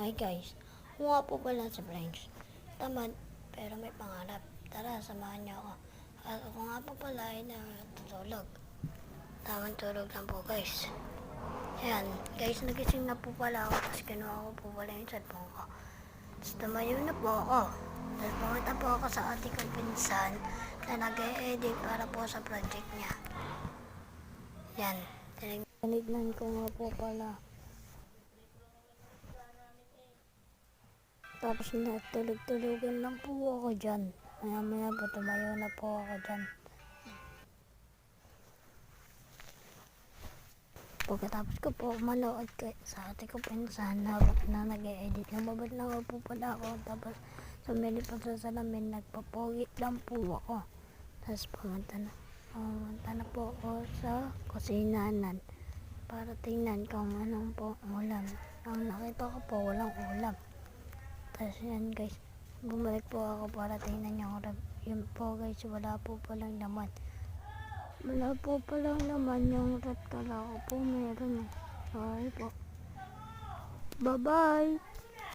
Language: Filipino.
Hi guys, ako nga po pala si French. Tamad, pero may pangarap. Tara, samahan niyo ako. At ako nga po pala ay natutulog. Tamang tulog lang po guys. Ayan, guys, nagising na po pala ako. Tapos kinuha ko po pala yung cellphone ko. Tapos tumayo na po ako. Tapos pumunta po ako sa ating kong pinsan na nag-e-edit para po sa project niya. Yan, tinignan ko nga po pala. Tapos natulog-tulugan lang po ako dyan. Maya po tumayo na po ako dyan. Pagkatapos ko po manood sa ating ko pinsan na nag-e-edit. Lumabas lang po pala ako. Tapos sumili po sa salamin. Nagpapogi lang po ako. Tapos pumunta na po ako sa kusinanan para tingnan kung anong po ulam. Ang nakita ko po walang ulam. Tapos yan guys, bumalik po ako para tingnan yung rep. Yun po guys, wala po palang laman. Wala po palang laman yung rep. Kala ko po meron eh. Sorry po. Bye bye!